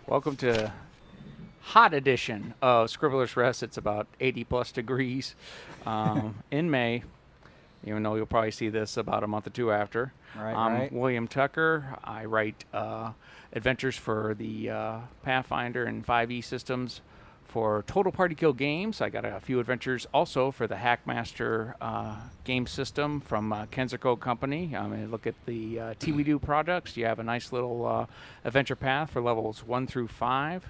Welcome to hot edition of Scribblers Rest. It's about 80 plus degrees in May, even though you'll probably see this about a month or two after. I'm William Tucker. I write adventures for the Pathfinder and 5e systems for Total Party Kill Games. I got a few adventures also for the Hackmaster game system from Kenzer and Company. Look at the TWeDo products. You have a nice little adventure path for levels 1 through 5.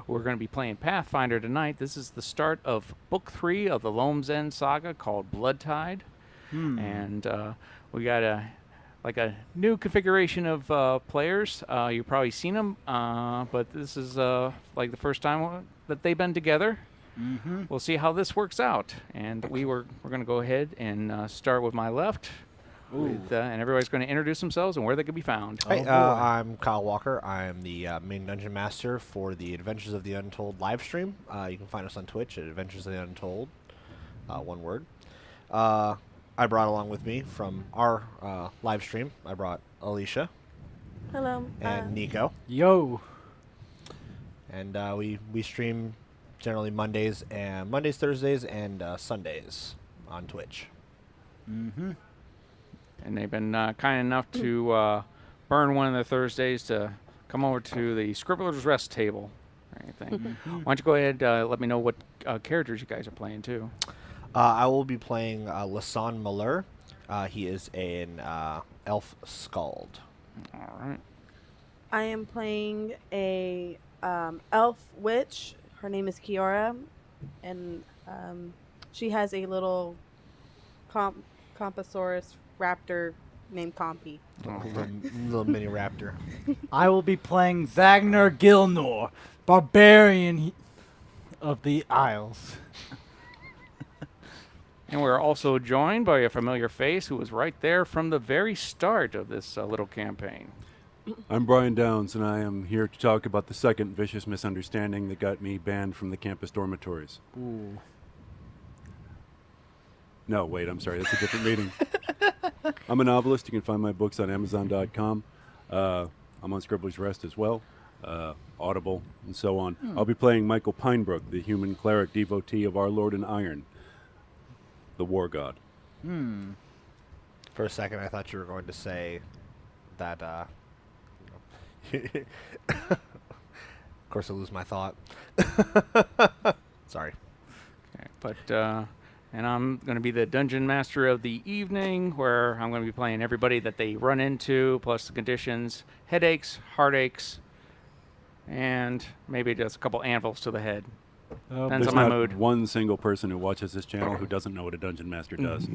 We're going to be playing Pathfinder tonight. This is the start of Book 3 of the Loam's End saga called Bloodtide. And we got a new configuration of players. You've probably seen them, but this is like the first time that they've been together. We'll see how this works out. And we're going to go ahead and start with my left. And everybody's going to introduce themselves and where they can be found. Hey, I'm Kyle Walker. I'm the main dungeon master for the Adventures of the Untold live stream. You can find us on Twitch at Adventures of the Untold, one word. I brought along with me from our live stream, I brought Alysha. Hello. And Nico. Yo. And we stream generally Mondays, Thursdays, and Sundays on Twitch. And they've been kind enough to burn one of the Thursdays to come over to the Scribblers Rest table or anything. Why don't you go ahead let me know what characters you guys are playing, too. I will be playing Lestan Malur. He is an elf Skald. All right. I am playing a elf witch. Her name is Kiora, and she has a little Compasaurus raptor named Compy. Little mini raptor. I will be playing Zagnur Gilnor, Barbarian of the Isles. And we're also joined by a familiar face who was right there from the very start of this little campaign. I'm Brian Downs, and I am here to talk about the second vicious misunderstanding that got me banned from the campus dormitories. Ooh. No, wait, I'm sorry. That's a different meeting. I'm a novelist. You can find my books on Amazon.com. I'm on Scribblers Rest as well, Audible, and so on. I'll be playing Michael Pinebrook, the human cleric devotee of our Lord in Iron, the war god. For a second, I thought you were going to say that, of course, I lose my thought. Sorry. Okay, but, and I'm going to be the dungeon master of the evening, where I'm going to be playing everybody that they run into, plus the conditions, headaches, heartaches, and maybe just a couple anvils to the head. Depends There's on my not mood. one single person who watches this channel who doesn't know what a dungeon master does.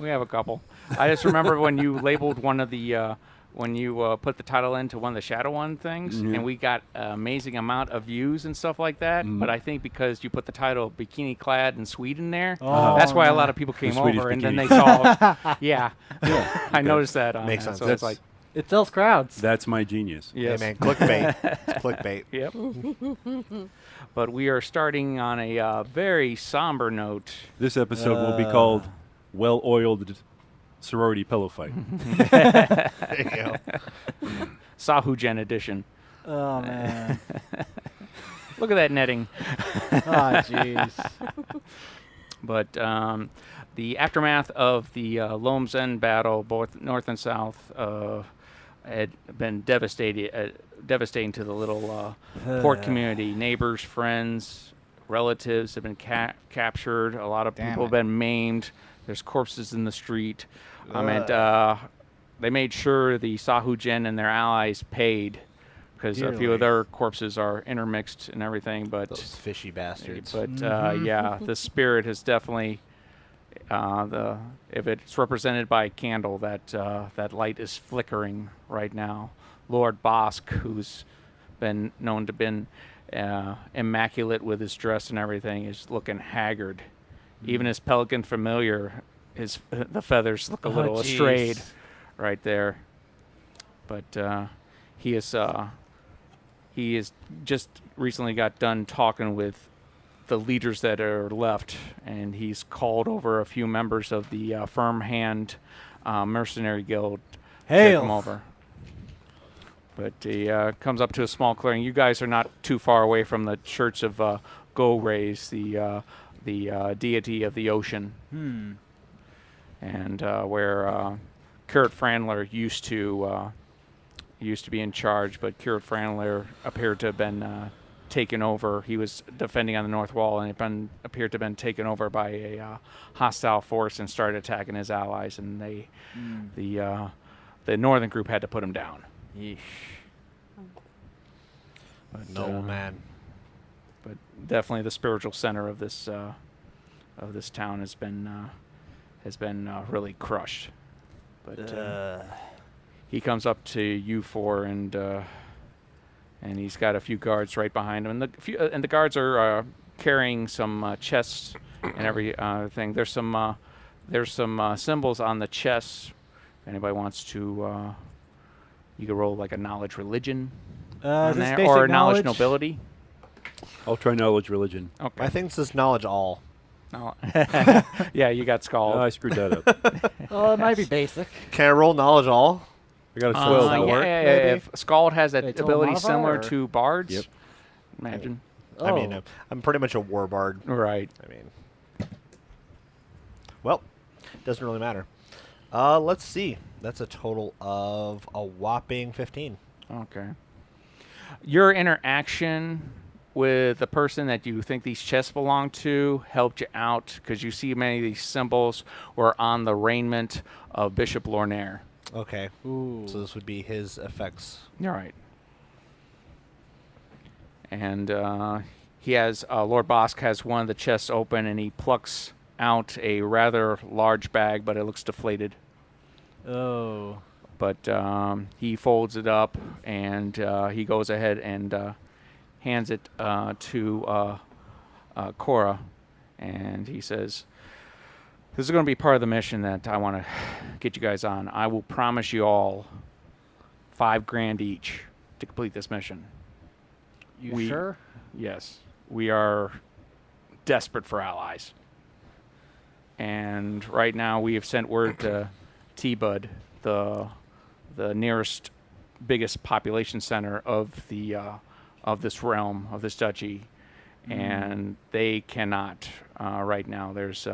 We have a couple. I just remember when you labeled one of the, when you put the title into one of the Shadow One things, and we got an amazing amount of views and stuff like that. But I think because you put the title Bikini Clad in Sweden there, that's why a lot of people came over, and then they saw, I noticed that on Makes that, sense. so it's like, It sells crowds. That's my genius. yes. Hey, man, clickbait. It's clickbait. Yep. But we are starting on a very somber note. This episode will be called Well-Oiled Sorority Pillow Fight. There you go. Sahuagin edition. Oh, man. Look at that netting. Oh, jeez. But the aftermath of the Loam's End battle, both north and south, had been devastating to the little port community. Neighbors, friends, relatives have been captured. A lot of people have been maimed. There's corpses in the street. And they made sure the Sahuagin and their allies paid, because a few of their corpses are intermixed and everything. But Those fishy bastards. But yeah, the spirit has definitely, if it's represented by a candle, that light is flickering right now. Lord Bosk, who's been known to been immaculate with his dress and everything, is looking haggard. Even his pelican familiar, the feathers look a little astrayed right there. But he is just recently got done talking with the leaders that are left, and he's called over a few members of the Firm Hand Mercenary Guild to come over. But he comes up to a small clearing. You guys are not too far away from the Church of Go-Rays, the deity of the ocean. And where Kurt Franler used to be in charge, but Kurt Franler appeared to have been taken over. He was defending on the north wall, and appeared to have been taken over by a hostile force and started attacking his allies. And the northern group had to put him down. Yeesh. But, No man. But definitely the spiritual center of this town has been really crushed. But he comes up to you four, and he's got a few guards right behind him, and the guards are carrying some chests and everything. There's some symbols on the chests. If anybody wants to, you can roll like a knowledge religion on Is this there, basic or knowledge knowledge? nobility. I'll try knowledge religion. Okay. I think this is knowledge all. No. Yeah, you got Skald. I screwed that up. Well, it might be basic. Can I roll knowledge all? I got a 12. Will Yeah, that work, yeah, maybe? if Skald has that Wait, it's all ability modifier, similar or- to bards, Yep. imagine. I mean, Oh. I'm pretty much a war bard. Right. I mean, well, doesn't really matter. Let's see. That's a total of a whopping 15. Okay. Your interaction with the person that you think these chests belong to helped you out, because you see many of these symbols were on the raiment of Bishop Lornaire. Okay. Ooh. So this would be his effects. All right. And he has Lord Bosk has one of the chests open, and he plucks out a rather large bag, but it looks deflated. Oh. But he folds it up, and he goes ahead and hands it to Cora, and he says, "This is going to be part of the mission that I want to get you guys on. I will promise you all $5 grand each to complete this mission." You sure? Yes. We are desperate for allies. And right now we have sent word to T-Bud, the nearest, biggest population center of the of this realm, of this duchy, and they cannot right now. There's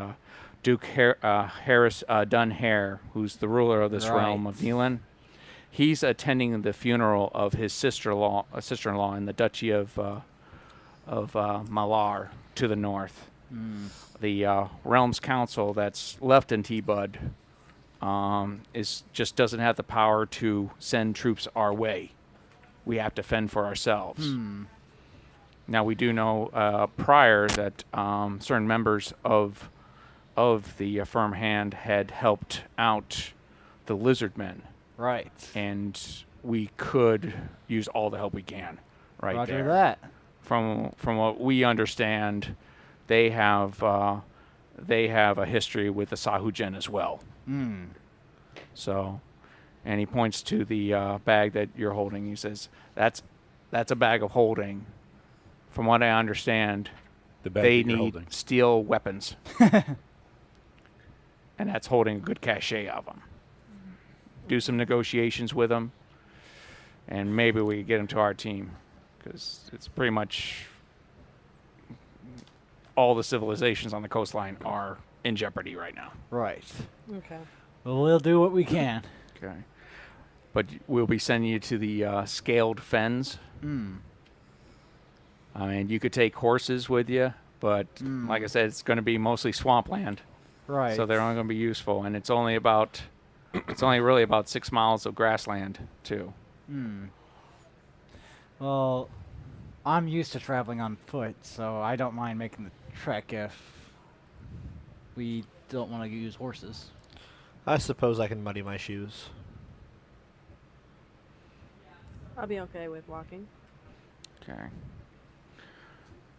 Duke Harris Dunhare, who's the ruler of this realm of Neelan. He's attending the funeral of his sister-in-law in the duchy of Malur to the north. The realm's council that's left in T-Bud just doesn't have the power to send troops our way. We have to fend for ourselves. Now we do know prior that certain members of the Firm Hand had helped out the lizard men, Right. and we could use all the help we can. Right Roger there. that. From what we understand, they have a history with the Sahuagin as well. So, and he points to the bag that you're holding. He says, "That's a bag of holding. From what I understand, The bag they that you're need holding. steel weapons, and that's holding a good cachet of them. Do some negotiations with them, and maybe we can get them to our team, because it's pretty much all the civilizations on the coastline are in jeopardy right now." Right. Okay. Well, we'll do what we can. Okay. But we'll be sending you to the Scaled Fens. I mean, you could take horses with you, but like I said, it's going to be mostly swampland. Right. So they're only going to be useful, and it's only really about 6 miles of grassland too. Well, I'm used to traveling on foot, so I don't mind making the trek if we don't want to use horses. I suppose I can muddy my shoes. I'll be okay with walking. Okay.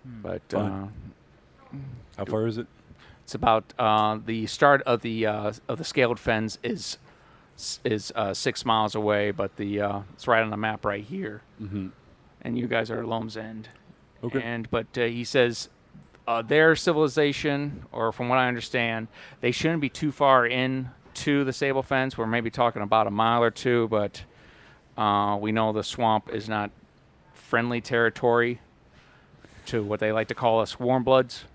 But Fine. How far is it? it's about the start of the Scaled Fens is 6 miles away, but it's right on the map right here. Mm-hmm. And you guys are at Loam's End. Okay. But he says their civilization, or from what I understand, they shouldn't be too far in to the Sable Fence. We're maybe talking about a mile or two, but We know the swamp is not friendly territory to what they like to call us warm bloods.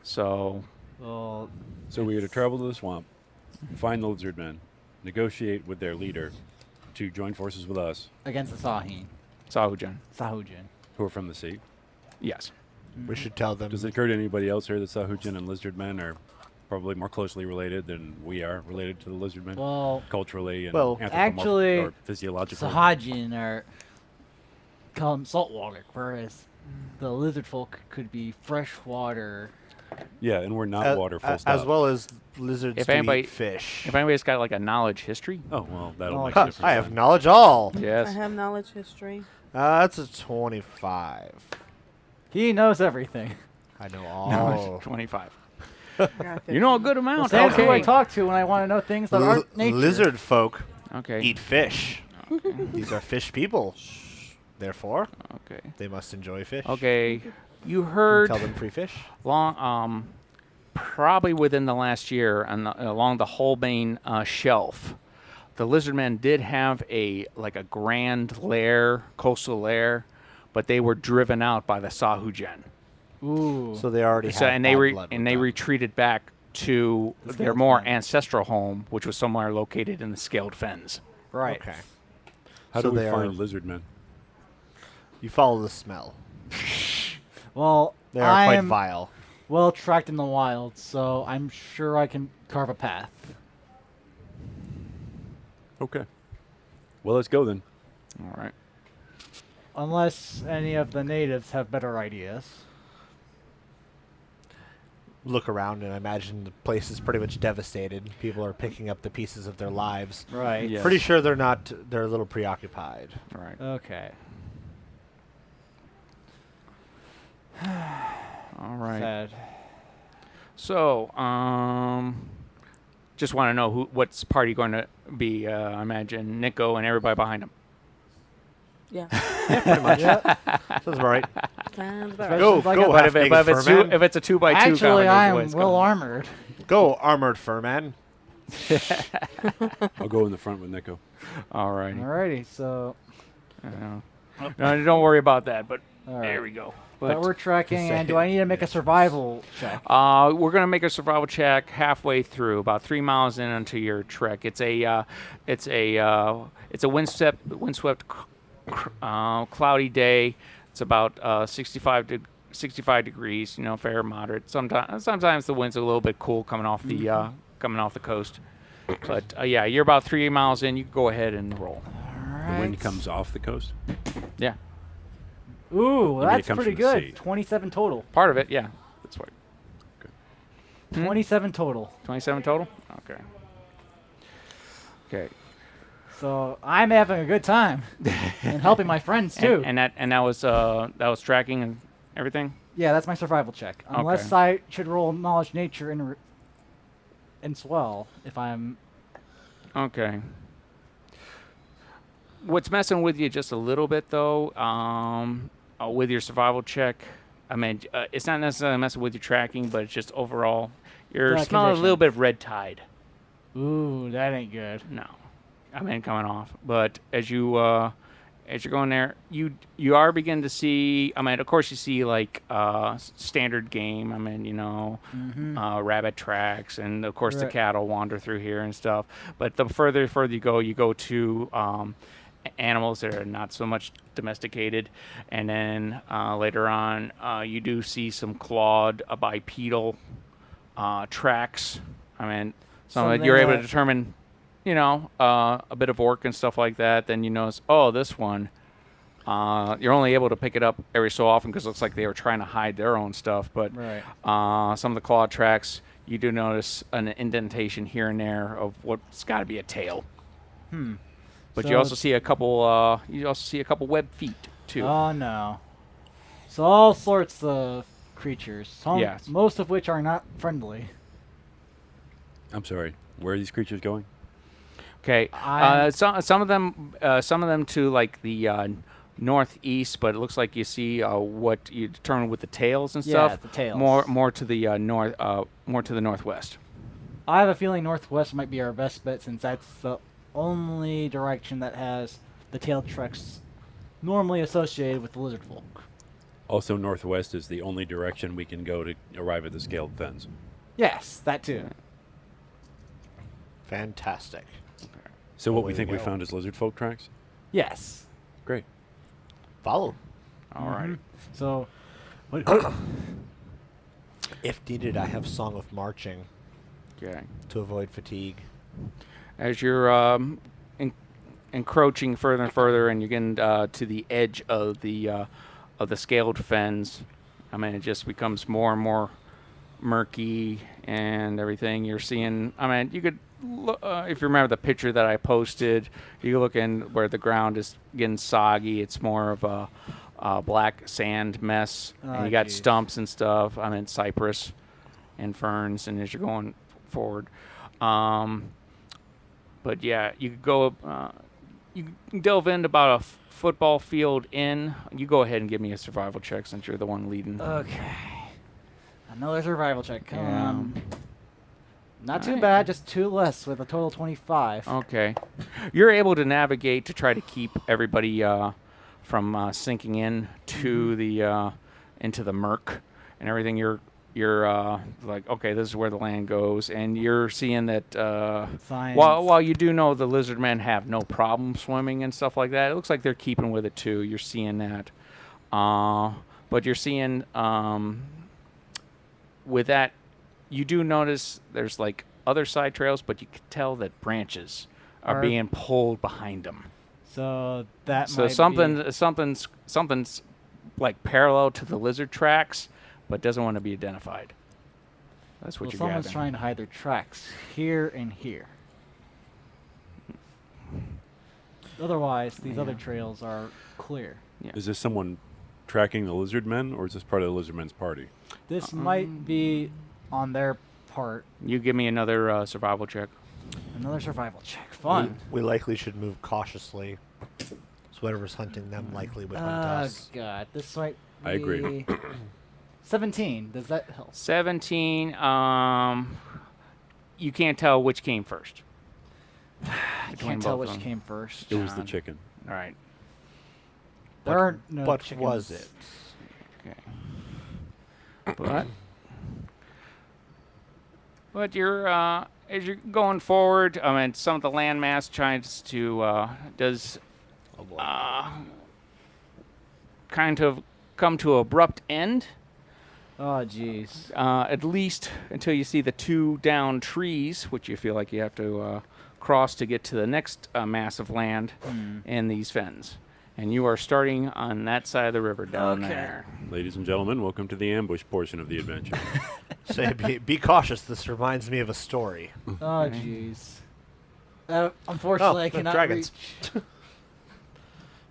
So Well, So we are to travel to the swamp, find the lizard men, negotiate with their leader to join forces with us, against the Sahuagin. Sahuagin. who are from the sea. Yes. We should tell them. Does it occur to anybody else here that Sahuagin and lizard men are probably more closely related than we are related to the lizard men? Well, Culturally and Well, anthropomorph- or physiologically. Sahuagin are call them saltwater, whereas the lizard folk could be freshwater. Yeah, and we're not water full stop. as well as lizards If do anybody- eat fish. If anybody's got like a knowledge history. Oh, well, that'll Oh, make ha, a difference. I have then. knowledge all. I Yes. have knowledge history. That's a 25. He knows everything. I know Knowledge all. 25. Got You know a good Well, amount. that's who I Okay. talk to when I want to know things that aren't nature. Lizard folk Okay. eat fish. These are fish people. Therefore, Okay. they must enjoy fish. Okay. You You heard tell them free fish. probably within the last year along the Holbane shelf, the lizardmen did have a grand lair, coastal lair, but they were driven out by the Sahuagin. Ooh. So they already So have and bad they blood and with they them. retreated back to The their Scaled more Fens. ancestral home, which was somewhere located in the Scaled Fens. right. Okay. How So do we they find are- lizard men? You follow the smell. Well, They are quite I'm vile. well tracked in the wild, so I'm sure I can carve a path. Okay. Well, let's go then. All right. Unless any of the natives have better ideas. Look around and imagine the place is pretty much devastated. People are picking up the pieces of their lives. Right. Yes. Pretty sure they're not. They're a little preoccupied. All right. Okay. All right. Sad. So, just want to know what's party going to be. I imagine Nico and everybody behind him. Yeah. Pretty much. Yeah. Sounds about right. Sounds about Especially right. Go, if I go, get But half if, naked it's fur man. if it's a 2x2 Actually, combination, I the way am it's well going. armored. Go, armored fur man. I'll go in the front with Nico. All right. Alrighty, so No, don't worry about that. But all there right. we go. But we're trekking, Just and do say- I need to make a survival check? We're gonna make a survival check halfway through, about 3 miles into your trek. It's a windswept, cloudy day. It's about 65 degrees. You know, fair, moderate. Sometimes the wind's a little bit cool coming off the coast. But yeah, you're about 3 miles in. You can go ahead and roll. The wind comes off the coast. Yeah, Ooh, mean it that's comes pretty from the sea? good. 27 total. part of it. Yeah, that's what. 27 total. 27 total. Okay. Okay. So I'm having a good time and helping my friends too. And that was tracking and everything. Yeah, that's my survival check. Unless I should roll knowledge nature and swell if I'm. Okay. What's messing with you just a little bit though, with your survival check? I mean, it's not necessarily messing with your tracking, but it's just overall you're Yeah, smelling a little conditions. bit of red tide. Ooh, that ain't good. No, I mean coming off. But as you're going there, you are beginning to see. I mean, of course, you see like standard game. I mean, you know, rabbit tracks, and of course the Right. cattle wander through here and stuff. But the further you go to animals that are not so much domesticated, and then later on, you do see some clawed bipedal tracks. I mean, some that you're able to Something determine, you know, a bit of orc and stuff like that. Then you notice, oh, this one. You're only able to pick it up every so often because it looks like they were trying to hide their own stuff. But Right. some of the clawed tracks, you do notice an indentation here and there of what's got to be a tail. But you So also see a couple. You also see a couple web feet too. Oh no. So all sorts of creatures. Some, Yes. Most of which are not friendly. I'm sorry. Where are these creatures going? Okay. I'm- Some of them to like the northeast, but it looks like you see what you determine with the tails and Yeah, stuff. the tails. More to the more to the northwest. I have a feeling northwest might be our best bet since that's the only direction that has the tail tracks normally associated with the lizardfolk. Also, northwest is the only direction we can go to arrive at the Scaled Fens. Yes, that too. Fantastic. So what Away we think we we go. found is lizardfolk tracks? Yes. Great. Follow. All right. So, If needed, I have Song of Marching Okay. to avoid fatigue. As you're encroaching further and further, and you're getting to the edge of the Scaled Fens, I mean, it just becomes more and more murky and everything. You're seeing, I mean, you could, if you remember the picture that I posted, you can look in where the ground is getting soggy. It's more of a black sand mess, and you got geez. stumps and stuff. I mean, cypress and ferns, and as you're going forward. But yeah, you could go, you can delve into about a football field in. You go ahead and give me a survival check since you're the one leading. okay. Another survival check. Come Yeah. on. Not too Alright. bad, just 2 less with a total 25. Okay. You're able to navigate to try to keep everybody from sinking in to the into the murk and everything. You're like, okay, this is where the land goes, and you're seeing that Science. while you do know the lizard men have no problem swimming and stuff like that, it looks like they're keeping with it too. You're seeing that, but you're seeing with that, you do notice there's like other side trails, but you can tell that branches are being pulled behind them. So that So might something's like parallel to the lizard tracks, but doesn't want to be identified. That's what be, you're someone's gathering. trying to hide their tracks here and here. Otherwise, these other Yeah. trails are clear. Yeah. Is this someone tracking the lizard men, or is this part of the lizard men's party? This might be on their part. You give me another survival check. Another survival check. Fun. We likely should move cautiously. So whatever's hunting them likely would hunt us. God, this might be I agree. 17. Does that help? 17. You can't tell which came first. I Between can't tell both which of them. came first. It was the Um, chicken. All right. There are no What chickens. was it? Okay. But you're as you're going forward. I mean, some of the landmass tries to does Oh boy. kind of come to an abrupt end. Oh, jeez. At least until you see the 2 down trees, which you feel like you have to cross to get to the next mass of land in these fens. And you are starting on that side of the river down there. Ladies and gentlemen, welcome to the ambush portion of the adventure. Say, be cautious. This reminds me of a story. Oh, jeez. Unfortunately, I the cannot dragons. reach.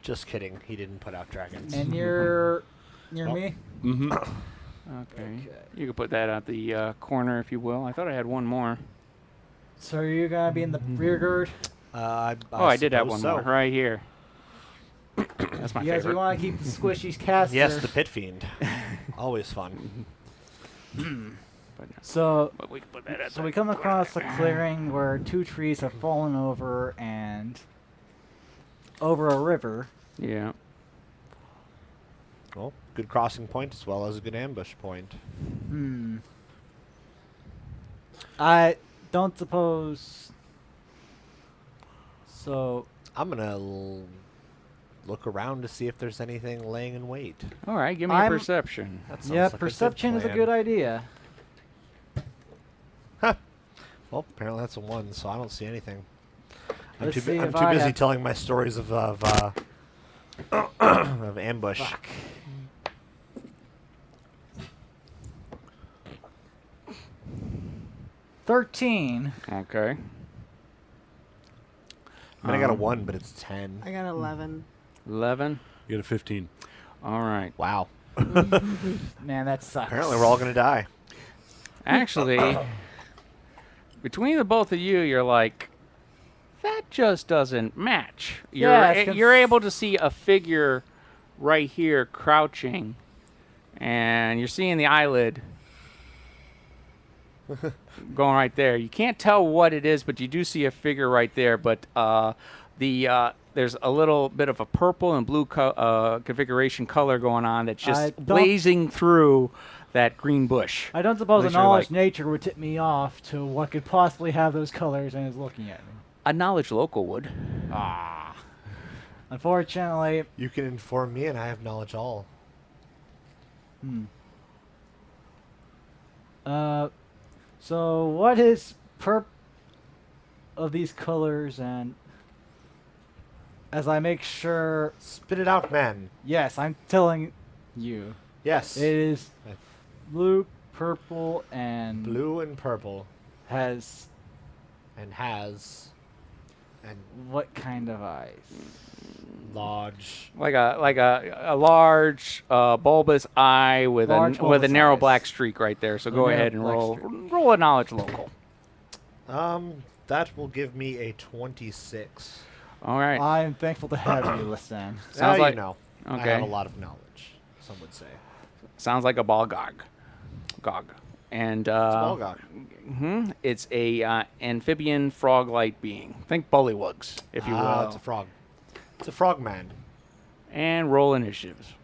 Just kidding. He didn't put out dragons. And you're near Oh. me? Mm-hmm. Okay. You can put that at the corner if you will. I thought I had one more. So are you going to be in the rear guard? I did have one suppose more right here. That's my You guys, we favorite. want to keep the squishies caster. Yes, the pit fiend. Always fun. So, But we can put that at so the we come corner. across a clearing where 2 trees have fallen over and over a river. Yeah. Well, good crossing point as well as a good ambush point. I don't suppose. So, I'm gonna look around to see if there's anything laying in wait. All right. Give me a I'm- perception. That sounds yeah, like perception is a plan. good idea. Well, apparently that's a 1, so I don't see anything. I'm Let's too, see I'm if too I busy have- telling my stories of of ambush. Fuck. $13. Okay. I mean, I got a Um, 1, but it's 10. I got 11. 11. You got a 15. All right. Wow. Man, that sucks. Apparently, we're all gonna die. Actually, between the both of you, you're like, that just doesn't match. You're Yeah, it's you're able to see a figure right here crouching, and you're seeing the eyelid going right there. You can't tell what it is, but you do see a figure right there. But there's a little bit of a purple and blue configuration color going on that's I just don't- blazing through that green bush. I don't suppose a Unless you're knowledge like- nature would tip me off to what could possibly have those colors and is looking at me. A knowledge local would. Ah. Unfortunately, You can inform me, and I have knowledge all. So what is of these colors, and as I make sure, Spit it out, man. yes, I'm telling you, Yes. it is blue, purple, and Blue and purple, has and has, and what kind of eyes? large. Like a large bulbous eye with Large a bulbous narrow eyes. black streak right there. So A go narrow ahead and black roll streak. roll a knowledge local. That will give me a 26. All right. I'm thankful to have you, Lestan. Sounds like- you know. I okay. have a lot of knowledge, some would say. Sounds like a ball gog. And It's a Balgog. it's a amphibian frog-like being. Think bullywugs, if you will. It's a frog. It's a frog man. And roll initiatives.